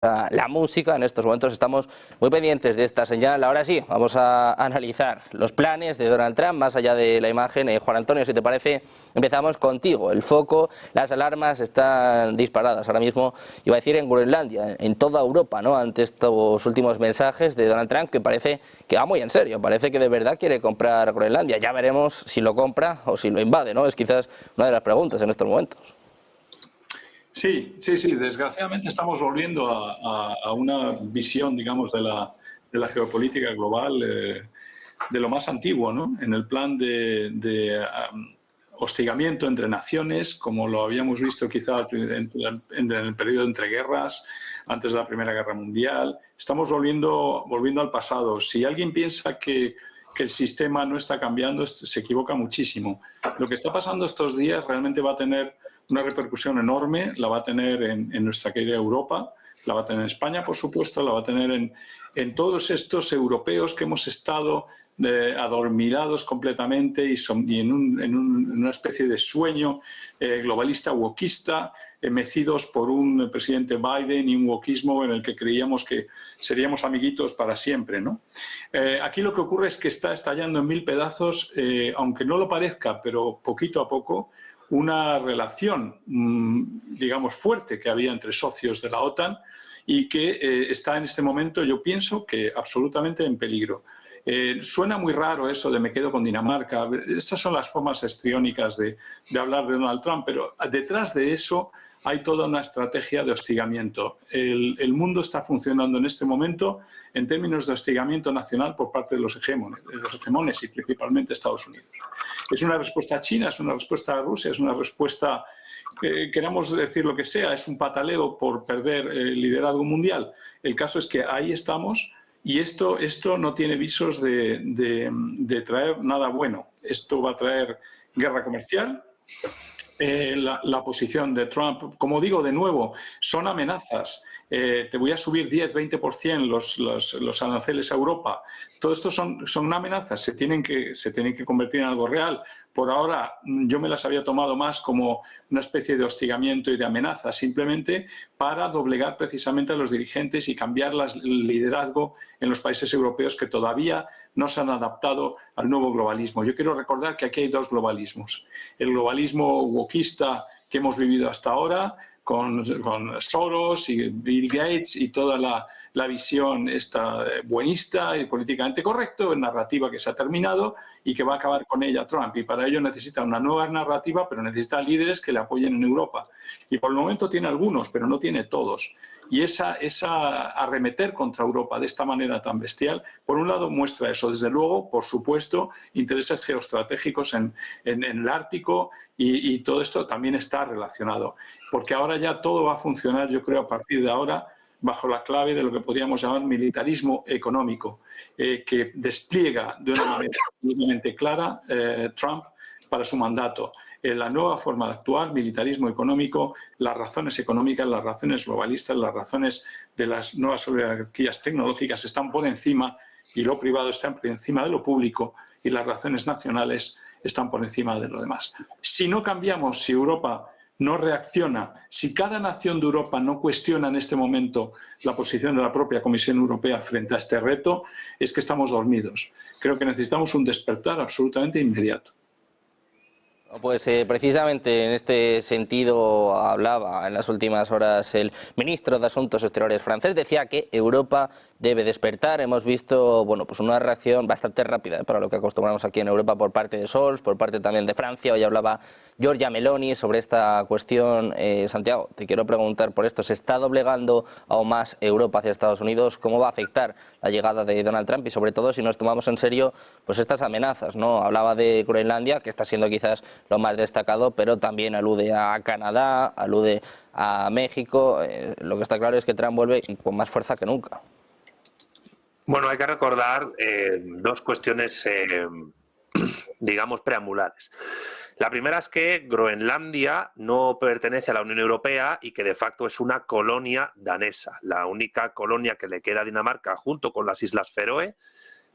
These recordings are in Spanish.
la música. En estos momentos estamos muy pendientes de esta señal. Ahora sí, vamos a analizar los planes de Donald Trump, más allá de la imagen. Juan Antonio, si te parece, empezamos contigo. El foco, las alarmas están disparadas ahora mismo, iba a decir en Groenlandia, en toda Europa, ¿no? Ante estos últimos mensajes de Donald Trump, que parece que va muy en serio, parece que de verdad quiere comprar Groenlandia. Ya veremos si lo compra o si lo invade, ¿no? Es quizás una de las preguntas en estos momentos. Sí. Desgraciadamente estamos volviendo a una visión, digamos, de la geopolítica global de lo más antiguo, ¿no? En el plan de hostigamiento entre naciones, como lo habíamos visto quizá en el periodo entre guerras, antes de la Primera Guerra Mundial. Estamos volviendo al pasado. Si alguien piensa que el sistema no está cambiando, se equivoca muchísimo. Lo que está pasando estos días realmente va a tener una repercusión enorme, la va a tener en nuestra querida Europa, la va a tener en España, por supuesto, la va a tener en todos estos europeos que hemos estado adormilados completamente y en una especie de sueño globalista, wokista, mecidos por un presidente Biden y un wokismo en el que creíamos que seríamos amiguitos para siempre, ¿no? Aquí lo que ocurre es que está estallando en mil pedazos, aunque no lo parezca, pero poquito a poco, una relación, digamos, fuerte que había entre socios de la OTAN y que está en este momento, yo pienso, que absolutamente en peligro. Suena muy raro eso de me quedo con Dinamarca. Estas son las formas histriónicas de hablar de Donald Trump, pero detrás de eso hay toda una estrategia de hostigamiento. El mundo está funcionando en este momento en términos de hostigamiento nacional por parte de los hegemones y principalmente Estados Unidos. Es una respuesta a China, es una respuesta a Rusia, es una respuesta, queramos decir lo que sea, es un pataleo por perder el liderazgo mundial. El caso es que ahí estamos y esto no tiene visos de traer nada bueno. Esto va a traer guerra comercial. La posición de Trump, como digo de nuevo, son amenazas. Te voy a subir 10-20% los aranceles a Europa. Todo esto son amenazas, se tienen que convertir en algo real. Por ahora yo me las había tomado más como una especie de hostigamiento y de amenaza, simplemente para doblegar precisamente a los dirigentes y cambiar el liderazgo en los países europeos que todavía no se han adaptado al nuevo globalismo. Yo quiero recordar que aquí hay dos globalismos. El globalismo wokista que hemos vivido hasta ahora, con Soros y Bill Gates y toda la visión esta buenista y políticamente correcto, narrativa que se ha terminado y que va a acabar con ella Trump. Y para ello necesita una nueva narrativa, pero necesita líderes que le apoyen en Europa. Y por el momento tiene algunos, pero no tiene todos. Y esa arremeter contra Europa de esta manera tan bestial, por un lado muestra eso. Desde luego, por supuesto, intereses geoestratégicos en el Ártico y todo esto también está relacionado. Porque ahora ya todo va a funcionar, yo creo, a partir de ahora, bajo la clave de lo que podríamos llamar militarismo económico, que despliega de una manera absolutamente clara Trump para su mandato. La nueva forma de actuar, militarismo económico, las razones económicas, las razones globalistas, las razones de las nuevas oligarquías tecnológicas están por encima y lo privado está por encima de lo público y las razones nacionales están por encima de lo demás. Si no cambiamos, si Europa no reacciona, si cada nación de Europa no cuestiona en este momento la posición de la propia Comisión Europea frente a este reto, es que estamos dormidos. Creo que necesitamos un despertar absolutamente inmediato. Pues precisamente en este sentido hablaba en las últimas horas el ministro de Asuntos Exteriores francés. Decía que Europa debe despertar. Hemos visto pues una reacción bastante rápida para lo que acostumbramos aquí en Europa por parte de Scholz, por parte también de Francia. Hoy hablaba Giorgia Meloni sobre esta cuestión. Santiago, te quiero preguntar por esto. ¿Se está doblegando aún más Europa hacia Estados Unidos? ¿Cómo va a afectar la llegada de Donald Trump? Y sobre todo si nos tomamos en serio pues estas amenazas, ¿no? Hablaba de Groenlandia, que está siendo quizás lo más destacado, pero también alude a Canadá, alude a México. Lo que está claro es que Trump vuelve con más fuerza que nunca. Bueno, hay que recordar dos cuestiones, digamos, preambulares. La primera es que Groenlandia no pertenece a la Unión Europea y que de facto es una colonia danesa, la única colonia que le queda a Dinamarca junto con las Islas Feroe,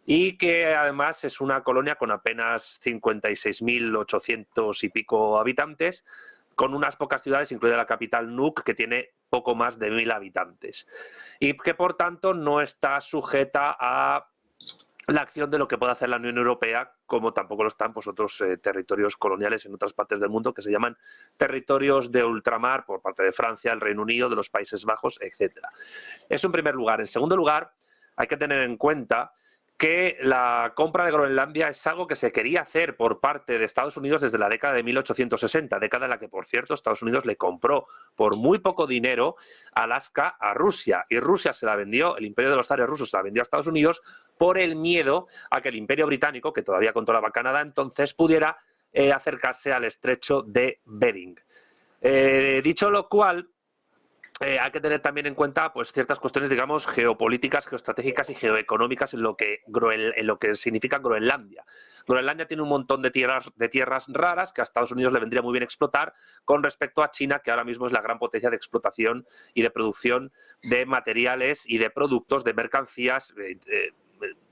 y que además es una colonia con apenas 56.800 y pico habitantes, con unas pocas ciudades, incluida la capital Nuuk, que tiene poco más de 1000 habitantes y que por tanto no está sujeta a la acción de lo que puede hacer la Unión Europea, como tampoco lo están pues, otros territorios coloniales en otras partes del mundo que se llaman territorios de ultramar por parte de Francia, el Reino Unido, de los Países Bajos, etc. Eso en primer lugar. En segundo lugar, hay que tener en cuenta que la compra de Groenlandia es algo que se quería hacer por parte de Estados Unidos desde la década de 1860, década en la que, por cierto, Estados Unidos le compró por muy poco dinero Alaska a Rusia, y Rusia se la vendió, el imperio de los zares rusos se la vendió a Estados Unidos por el miedo a que el imperio británico, que todavía controlaba Canadá entonces, pudiera acercarse al estrecho de Bering. Dicho lo cual, hay que tener también en cuenta pues, ciertas cuestiones, digamos, geopolíticas, geoestratégicas y geoeconómicas en lo que significa Groenlandia. Groenlandia tiene un montón de tierras raras que a Estados Unidos le vendría muy bien explotar con respecto a China, que ahora mismo es la gran potencia de explotación y de producción de materiales y de productos, de mercancías,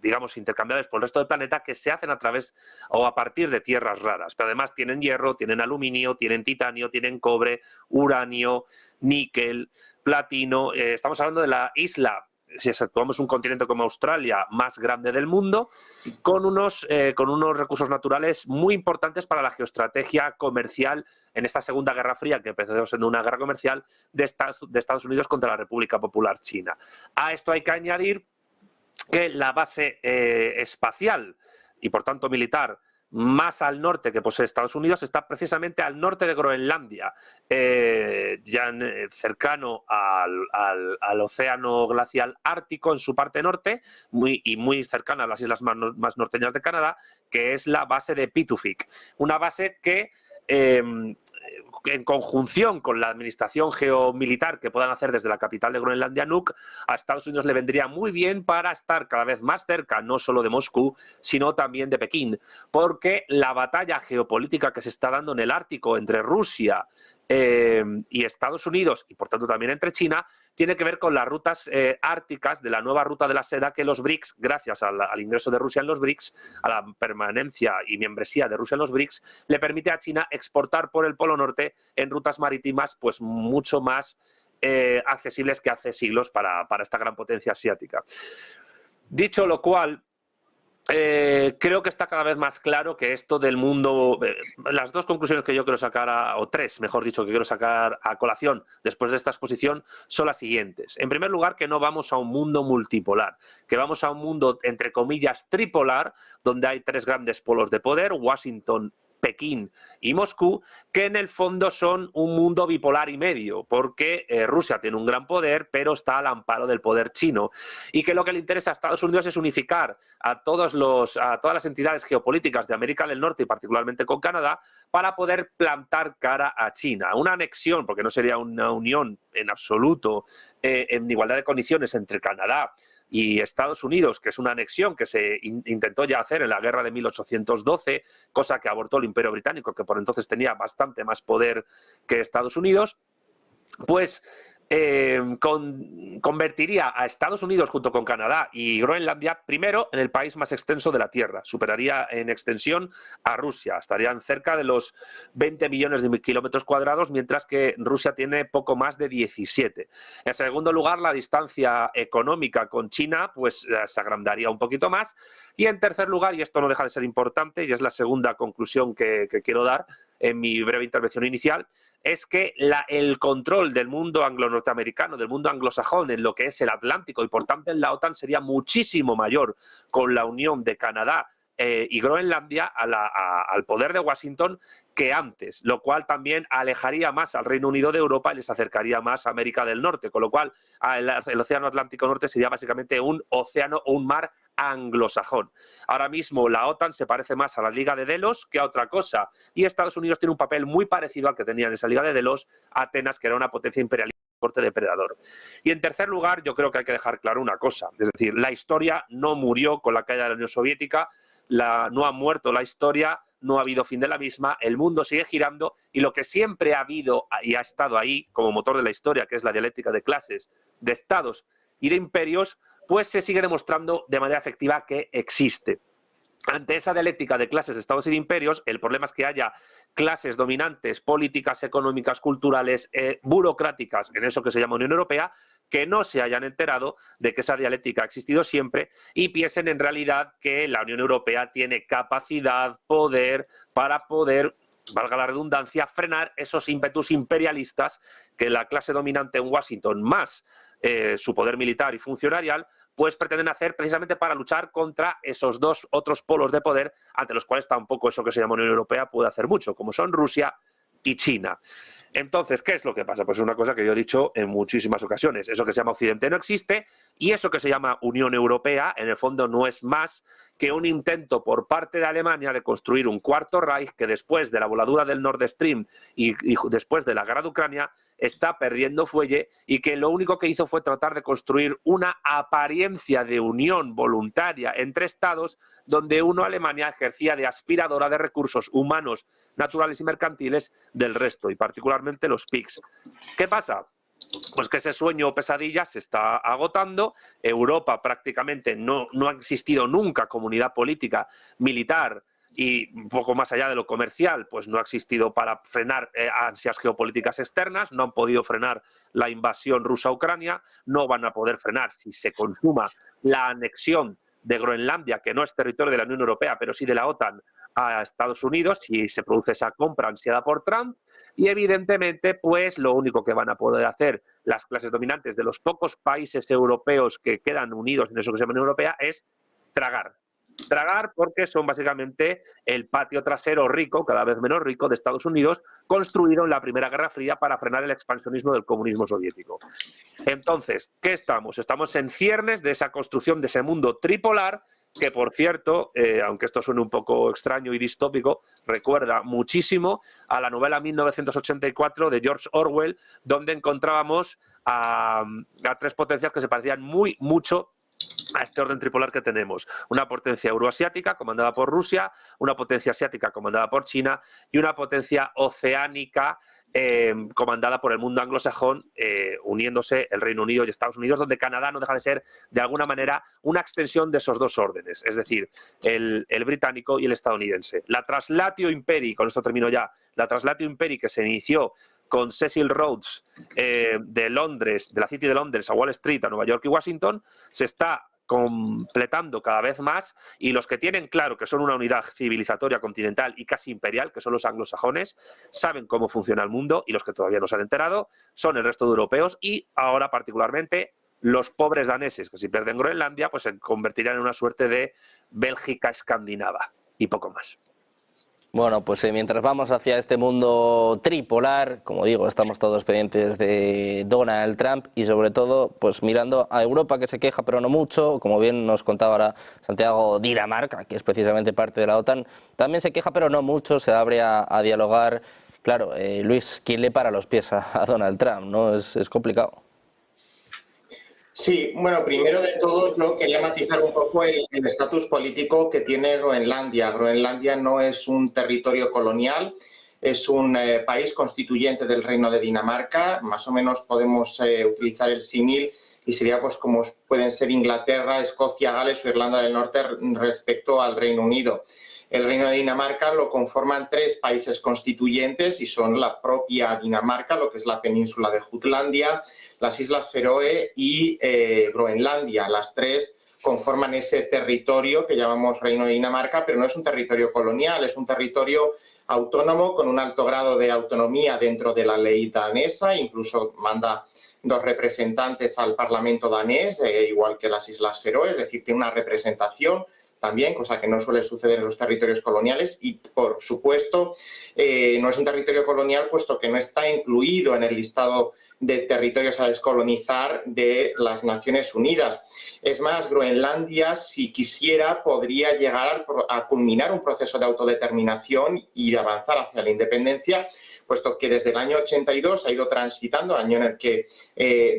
digamos, intercambiables por el resto del planeta que se hacen a través o a partir de tierras raras. Pero además tienen hierro, tienen aluminio, tienen titanio, tienen cobre, uranio, níquel, platino. Estamos hablando de la isla, si exceptuamos un continente como Australia, más grande del mundo, con unos recursos naturales muy importantes para la geoestrategia comercial en esta Segunda Guerra Fría, que empezó siendo una guerra comercial de Estados Unidos contra la República Popular China. A esto hay que añadir que la base espacial y por tanto militar más al norte que posee Estados Unidos está precisamente al norte de Groenlandia, cercano al océano glacial ártico en su parte norte y muy cercana a las islas más norteñas de Canadá, que es la base de Pituffik, una base que en conjunción con la administración geomilitar que puedan hacer desde la capital de Groenlandia, Nuuk, a Estados Unidos le vendría muy bien para estar cada vez más cerca, no solo de Moscú, sino también de Pekín, porque la batalla geopolítica que se está dando en el Ártico entre Rusia y Estados Unidos, y por tanto también entre China, tiene que ver con las rutas árticas de la nueva ruta de la seda que los BRICS, gracias al ingreso de Rusia en los BRICS, a la permanencia y membresía de Rusia en los BRICS, le permite a China exportar por el Polo Norte en rutas marítimas pues mucho más accesibles que hace siglos para esta gran potencia asiática. Dicho lo cual, creo que está cada vez más claro que esto del mundo, las dos conclusiones que yo quiero sacar, o tres, mejor dicho, que quiero sacar a colación después de esta exposición son las siguientes. En primer lugar, que no vamos a un mundo multipolar, que vamos a un mundo, entre comillas, tripolar, donde hay tres grandes polos de poder, Washington, Pekín y Moscú, que en el fondo son un mundo bipolar y medio, porque Rusia tiene un gran poder, pero está al amparo del poder chino, y que lo que le interesa a Estados Unidos es unificar a todas las entidades geopolíticas de América del Norte, y particularmente con Canadá, para poder plantar cara a China. Una anexión, porque no sería una unión en absoluto en igualdad de condiciones entre Canadá y Estados Unidos, que es una anexión que se intentó ya hacer en la guerra de 1812, cosa que abortó el Imperio Británico, que por entonces tenía bastante más poder que Estados Unidos, pues convertiría a Estados Unidos junto con Canadá y Groenlandia primero en el país más extenso de la Tierra. Superaría en extensión a Rusia. Estarían cerca de los 20 millones de kilómetros cuadrados, mientras que Rusia tiene poco más de 17. En segundo lugar, la distancia económica con China pues se agrandaría un poquito más. Y en tercer lugar, y esto no deja de ser importante, y es la segunda conclusión que quiero dar en mi breve intervención inicial, es que el control del mundo anglo-norteamericano, del mundo anglosajón en lo que es el Atlántico y por tanto en la OTAN sería muchísimo mayor con la unión de Canadá y Groenlandia al poder de Washington que antes, lo cual también alejaría más al Reino Unido de Europa y les acercaría más a América del Norte, con lo cual el Océano Atlántico Norte sería básicamente un océano o un mar anglosajón. Ahora mismo la OTAN se parece más a la Liga de Delos que a otra cosa, y Estados Unidos tiene un papel muy parecido al que tenía en esa Liga de Delos Atenas, que era una potencia imperialista corte depredador. Y en tercer lugar, yo creo que hay que dejar claro una cosa, es decir, la historia no murió con la caída de la Unión Soviética, no ha muerto la historia, no ha habido fin de la misma, el mundo sigue girando y lo que siempre ha habido y ha estado ahí como motor de la historia, que es la dialéctica de clases, de estados y de imperios, pues se sigue demostrando de manera efectiva que existe. ante esa dialéctica de clases, de estados y de imperios, el problema es que haya clases dominantes, políticas, económicas, culturales, burocráticas, en eso que se llama Unión Europea, que no se hayan enterado de que esa dialéctica ha existido siempre y piensen en realidad que la Unión Europea tiene capacidad, poder, para poder, valga la redundancia, frenar esos ímpetus imperialistas que la clase dominante en Washington, más su poder militar y funcionarial, pues pretenden hacer precisamente para luchar contra esos dos otros polos de poder ante los cuales tampoco eso que se llama Unión Europea puede hacer mucho, como son Rusia y China. Entonces, ¿qué es lo que pasa? Pues es una cosa que yo he dicho en muchísimas ocasiones. Eso que se llama Occidente no existe y eso que se llama Unión Europea, en el fondo, no es más que un intento por parte de Alemania de construir un cuarto Reich que después de la voladura del Nord Stream y después de la guerra de Ucrania está perdiendo fuelle y que lo único que hizo fue tratar de construir una apariencia de unión voluntaria entre estados donde uno, Alemania, ejercía de aspiradora de recursos humanos, naturales y mercantiles del resto, y particularmente los PIGs. ¿Qué pasa? Pues que ese sueño o pesadilla se está agotando. Europa prácticamente no ha existido nunca comunidad política, militar y un poco más allá de lo comercial, pues no ha existido para frenar ansias geopolíticas externas, no han podido frenar la invasión rusa a Ucrania, no van a poder frenar si se consuma la anexión de Groenlandia, que no es territorio de la Unión Europea, pero sí de la OTAN, a Estados Unidos, si se produce esa compra ansiada por Trump, y evidentemente pues lo único que van a poder hacer las clases dominantes de los pocos países europeos que quedan unidos en eso que se llama Unión Europea es tragar. Tragar porque son básicamente el patio trasero rico, cada vez menos rico, de Estados Unidos, construido en la Primera Guerra Fría para frenar el expansionismo del comunismo soviético. Entonces, ¿qué estamos? Estamos en ciernes de esa construcción de ese mundo tripolar que, por cierto, aunque esto suene un poco extraño y distópico, recuerda muchísimo a la novela 1984 de George Orwell, donde encontrábamos a tres potencias que se parecían mucho a este orden tripolar que tenemos. Una potencia euroasiática comandada por Rusia, una potencia asiática comandada por China y una potencia oceánica comandada por el mundo anglosajón, uniéndose el Reino Unido y Estados Unidos, donde Canadá no deja de ser, de alguna manera, una extensión de esos dos órdenes, es decir, el británico y el estadounidense. La Translatio Imperi, con esto termino ya, la Translatio Imperi que se inició con Cecil Rhodes de Londres, de la City de Londres a Wall Street, a Nueva York y Washington, se está completando cada vez más, y los que tienen claro que son una unidad civilizatoria continental y casi imperial, que son los anglosajones, saben cómo funciona el mundo, y los que todavía no se han enterado son el resto de europeos y ahora particularmente los pobres daneses, que si pierden Groenlandia pues se convertirán en una suerte de Bélgica escandinava y poco más. Bueno, pues mientras vamos hacia este mundo tripolar, como digo, estamos todos pendientes de Donald Trump y sobre todo pues mirando a Europa, que se queja pero no mucho, como bien nos contaba ahora Santiago, Dinamarca, que es precisamente parte de la OTAN, también se queja pero no mucho, se abre a dialogar. Claro, Luis, ¿quién le para los pies a Donald Trump? ¿No? Es complicado. Sí, bueno, primero de todo yo quería matizar un poco el estatus político que tiene Groenlandia. Groenlandia no es un territorio colonial, es un país constituyente del Reino de Dinamarca. Más o menos podemos utilizar el símil y sería pues como pueden ser Inglaterra, Escocia, Gales o Irlanda del Norte respecto al Reino Unido. El Reino de Dinamarca lo conforman 3 países constituyentes y son la propia Dinamarca, lo que es la península de Jutlandia, las Islas Feroe y Groenlandia. Las 3 conforman ese territorio que llamamos Reino de Dinamarca, pero no es un territorio colonial, es un territorio autónomo con un alto grado de autonomía dentro de la ley danesa, incluso manda 2 representantes al Parlamento danés, igual que las Islas Feroe, es decir, tiene una representación también, cosa que no suele suceder en los territorios coloniales y, por supuesto, no es un territorio colonial puesto que no está incluido en el listado de territorios a descolonizar de las Naciones Unidas. Es más, Groenlandia, si quisiera, podría llegar a culminar un proceso de autodeterminación y de avanzar hacia la independencia, puesto que desde el año 82 ha ido transitando, año en el que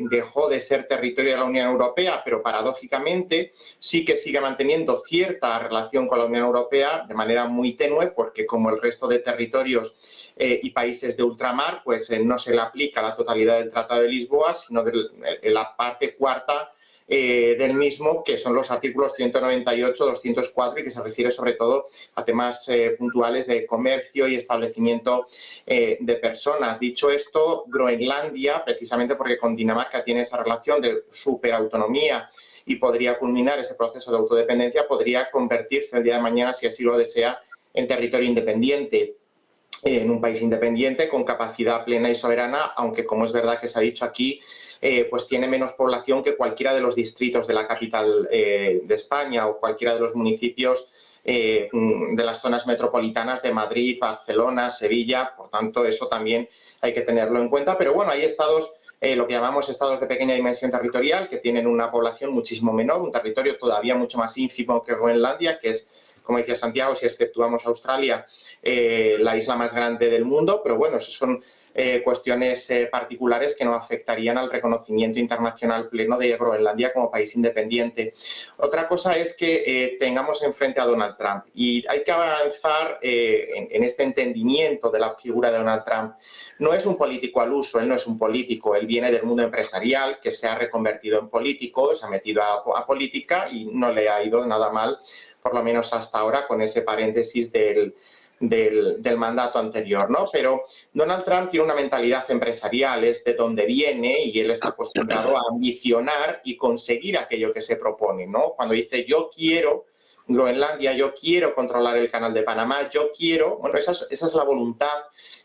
dejó de ser territorio de la Unión Europea, pero paradójicamente sí que sigue manteniendo cierta relación con la Unión Europea de manera muy tenue, porque como el resto de territorios y países de ultramar, pues no se le aplica la totalidad del Tratado de Lisboa, sino de la parte cuarta del mismo, que son los artículos 198, 204 y que se refiere sobre todo a temas puntuales de comercio y establecimiento de personas. Dicho esto, Groenlandia, precisamente porque con Dinamarca tiene esa relación de superautonomía y podría culminar ese proceso de autodependencia, podría convertirse el día de mañana, si así lo desea, en territorio independiente, en un país independiente con capacidad plena y soberana, aunque como es verdad que se ha dicho aquí, pues tiene menos población que cualquiera de los distritos de la capital de España o cualquiera de los municipios de las zonas metropolitanas de Madrid, Barcelona, Sevilla. Por tanto, eso también hay que tenerlo en cuenta. Pero bueno, hay estados, lo que llamamos estados de pequeña dimensión territorial, que tienen una población muchísimo menor, un territorio todavía mucho más ínfimo que Groenlandia, que es, como decía Santiago, si exceptuamos Australia, la isla más grande del mundo, pero bueno, eso son cuestiones particulares que no afectarían al reconocimiento internacional pleno de Groenlandia como país independiente. Otra cosa es que tengamos enfrente a Donald Trump y hay que avanzar en este entendimiento de la figura de Donald Trump. No es un político al uso, él no es un político, él viene del mundo empresarial que se ha reconvertido en político, se ha metido a política y no le ha ido nada mal, por lo menos hasta ahora, con ese paréntesis del mandato anterior, ¿no? Pero Donald Trump tiene una mentalidad empresarial, es de donde viene y él está acostumbrado a ambicionar y conseguir aquello que se propone, ¿no? Cuando dice yo quiero Groenlandia, yo quiero controlar el canal de Panamá, yo quiero, bueno, esa es la voluntad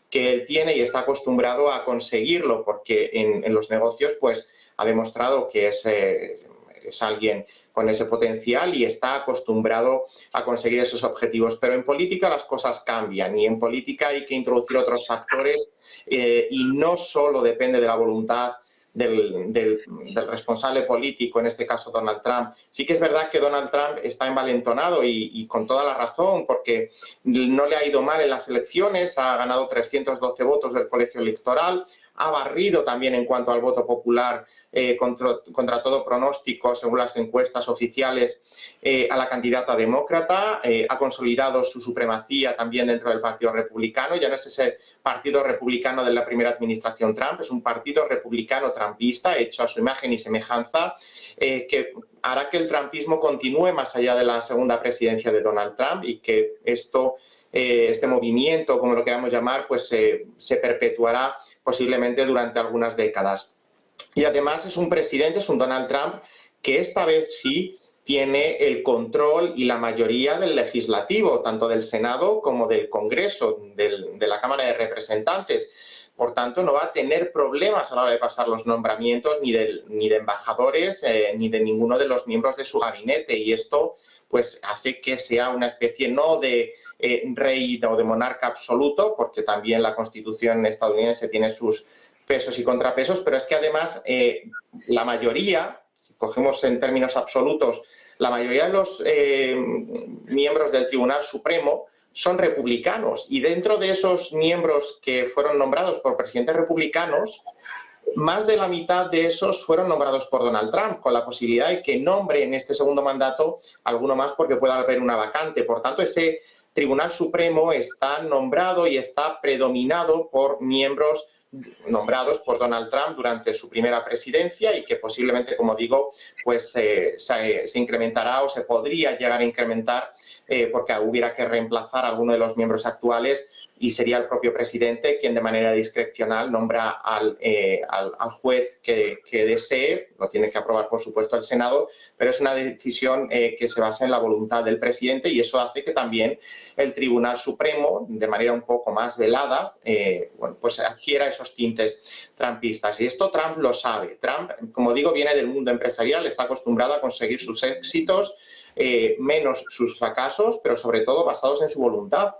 que él tiene y está acostumbrado a conseguirlo porque en los negocios pues ha demostrado que es alguien con ese potencial y está acostumbrado a conseguir esos objetivos. Pero en política las cosas cambian y en política hay que introducir otros factores y no solo depende de la voluntad del responsable político, en este caso Donald Trump. Sí que es verdad que Donald Trump está envalentonado y con toda la razón, porque no le ha ido mal en las elecciones, ha ganado 312 votos del colegio electoral, ha barrido también en cuanto al voto popular contra todo pronóstico, según las encuestas oficiales, a la candidata demócrata, ha consolidado su supremacía también dentro del Partido Republicano. Ya no es ese Partido Republicano de la primera administración Trump, es un partido republicano trumpista hecho a su imagen y semejanza, que hará que el trumpismo continúe más allá de la segunda presidencia de Donald Trump y que este movimiento, como lo queramos llamar, pues se perpetuará posiblemente durante algunas décadas. Y además es un presidente, es un Donald Trump, que esta vez sí tiene el control y la mayoría del legislativo, tanto del Senado como del Congreso, de la Cámara de Representantes. Por tanto, no va a tener problemas a la hora de pasar los nombramientos ni de embajadores ni de ninguno de los miembros de su gabinete. Y esto pues hace que sea una especie no de rey o de monarca absoluto, porque también la Constitución estadounidense tiene sus pesos y contrapesos, pero es que además la mayoría, si cogemos en términos absolutos, la mayoría de los miembros del Tribunal Supremo son republicanos y dentro de esos miembros que fueron nombrados por presidentes republicanos, más de la mitad de esos fueron nombrados por Donald Trump, con la posibilidad de que nombre en este segundo mandato alguno más porque pueda haber una vacante. Por tanto, ese Tribunal Supremo está nombrado y está predominado por miembros nombrados por Donald Trump durante su primera presidencia y que posiblemente, como digo, pues se incrementará o se podría llegar a incrementar porque hubiera que reemplazar a alguno de los miembros actuales y sería el propio presidente quien de manera discrecional nombra al juez que desee, lo tiene que aprobar por supuesto el Senado, pero es una decisión que se basa en la voluntad del presidente y eso hace que también el Tribunal Supremo, de manera un poco más velada, bueno, pues adquiera esos tintes trumpistas. Y esto Trump lo sabe. Trump, como digo, viene del mundo empresarial, está acostumbrado a conseguir sus éxitos, menos sus fracasos, pero sobre todo basados en su voluntad.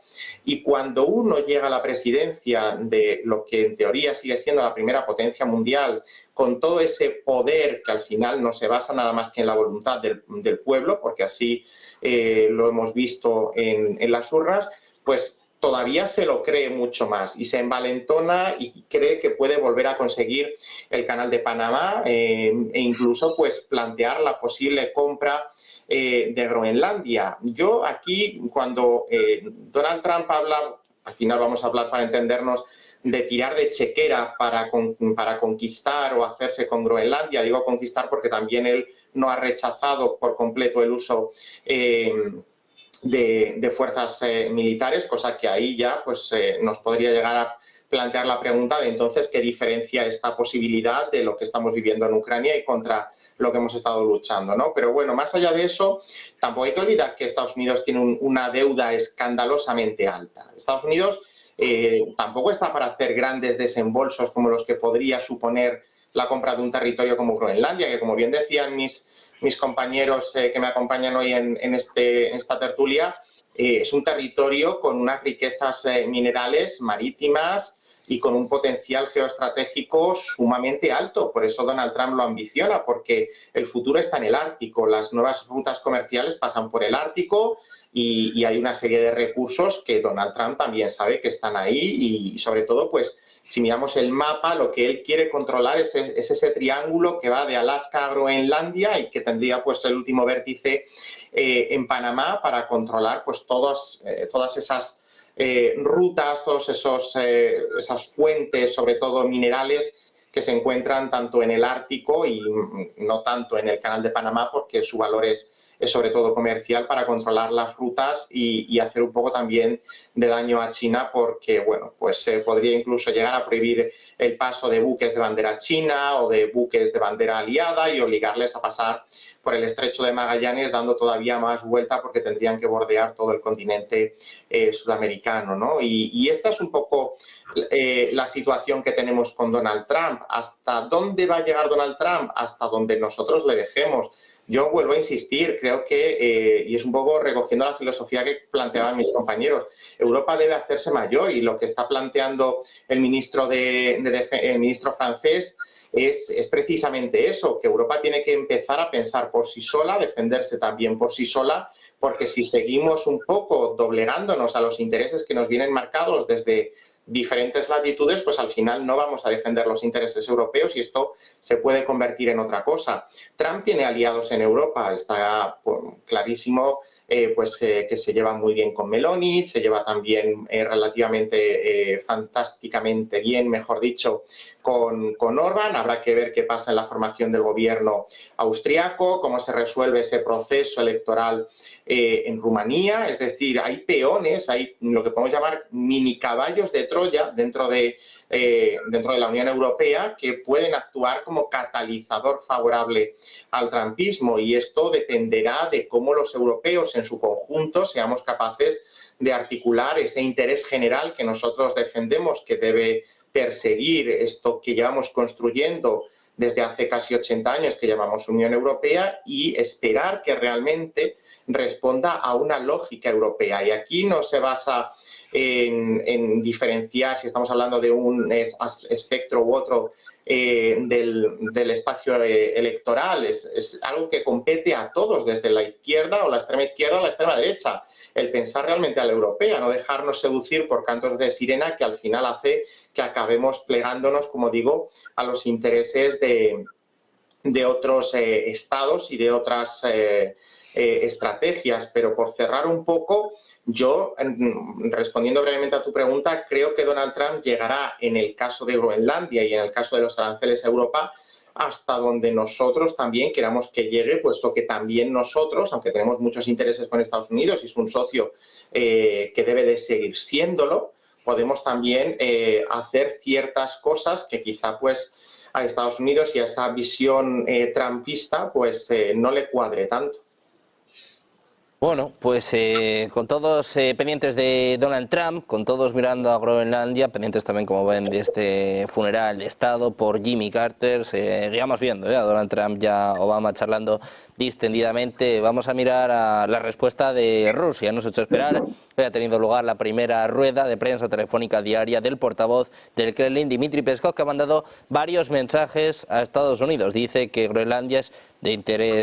Y cuando uno llega a la presidencia de lo que en teoría sigue siendo la primera potencia mundial, con todo ese poder que al final no se basa nada más que en la voluntad del pueblo, porque así lo hemos visto en las urnas, pues todavía se lo cree mucho más y se envalentona y cree que puede volver a conseguir el canal de Panamá e incluso pues plantear la posible compra de Groenlandia. Yo aquí, cuando Donald Trump habla, al final vamos a hablar para entendernos de tirar de chequera para conquistar o hacerse con Groenlandia. Digo conquistar porque también él no ha rechazado por completo el uso de fuerzas militares, cosa que ahí ya pues, nos podría llegar a plantear la pregunta de entonces qué diferencia esta posibilidad de lo que estamos viviendo en Ucrania y contra lo que hemos estado luchando, ¿no? Pero bueno, más allá de eso, tampoco hay que olvidar que Estados Unidos tiene una deuda escandalosamente alta. Estados Unidos tampoco está para hacer grandes desembolsos como los que podría suponer la compra de un territorio como Groenlandia, que como bien decían mis compañeros que me acompañan hoy en esta tertulia, es un territorio con unas riquezas minerales marítimas y con un potencial geoestratégico sumamente alto. Por eso Donald Trump lo ambiciona, porque el futuro está en el Ártico. Las nuevas rutas comerciales pasan por el Ártico y hay una serie de recursos que Donald Trump también sabe que están ahí y sobre todo, pues, si miramos el mapa, lo que él quiere controlar es ese triángulo que va de Alaska a Groenlandia y que tendría pues el último vértice en Panamá para controlar pues todas esas rutas, todas esas fuentes, sobre todo minerales, que se encuentran tanto en el Ártico y no tanto en el Canal de Panamá, porque su valor es sobre todo comercial, para controlar las rutas y hacer un poco también de daño a China, porque bueno, pues se podría incluso llegar a prohibir el paso de buques de bandera china o de buques de bandera aliada y obligarles a pasar por el estrecho de Magallanes, dando todavía más vuelta porque tendrían que bordear todo el continente sudamericano, ¿no? Y esta es un poco la situación que tenemos con Donald Trump. ¿Hasta dónde va a llegar Donald Trump? Hasta donde nosotros le dejemos. Yo vuelvo a insistir, creo que, y es un poco recogiendo la filosofía que planteaban mis compañeros, Europa debe hacerse mayor y lo que está planteando el ministro francés es precisamente eso, que Europa tiene que empezar a pensar por sí sola, defenderse también por sí sola, porque si seguimos un poco doblegándonos a los intereses que nos vienen marcados desde diferentes latitudes, pues al final no vamos a defender los intereses europeos y esto se puede convertir en otra cosa. Trump tiene aliados en Europa, está clarísimo que se lleva muy bien con Meloni, se lleva también relativamente fantásticamente bien, mejor dicho, con Orbán. Habrá que ver qué pasa en la formación del gobierno austriaco, cómo se resuelve ese proceso electoral en Rumanía. Es decir, hay peones, hay lo que podemos llamar mini caballos de Troya dentro de la Unión Europea que pueden actuar como catalizador favorable al trumpismo, y esto dependerá de cómo los europeos en su conjunto seamos capaces de articular ese interés general que nosotros defendemos, que debe perseguir esto que llevamos construyendo desde hace casi 80 años, que llamamos Unión Europea, y esperar que realmente responda a una lógica europea. Y aquí no se basa en diferenciar si estamos hablando de un espectro u otro del espacio electoral. Es algo que compete a todos, desde la izquierda o la extrema izquierda o la extrema derecha. El pensar realmente a la europea, no dejarnos seducir por cantos de sirena que al final hace que acabemos plegándonos, como digo, a los intereses de otros estados y de otras estrategias. Pero por cerrar un poco, yo, respondiendo brevemente a tu pregunta, creo que Donald Trump llegará, en el caso de Groenlandia y en el caso de los aranceles a Europa, hasta donde nosotros también queramos que llegue, puesto que también nosotros, aunque tenemos muchos intereses con Estados Unidos y es un socio que debe de seguir siéndolo, podemos también hacer ciertas cosas que quizá pues a Estados Unidos y a esa visión trumpista pues no le cuadre tanto. Bueno, pues con todos pendientes de Donald Trump, con todos mirando a Groenlandia, pendientes también, como ven, de este funeral de Estado por Jimmy Carter, seguíamos viendo a Donald Trump y a Obama charlando distendidamente. Vamos a mirar a la respuesta de Rusia. Nos ha hecho esperar. Hoy ha tenido lugar la primera rueda de prensa telefónica diaria del portavoz del Kremlin, Dmitry Peskov, que ha mandado varios mensajes a Estados Unidos. Dice que Groenlandia es de interés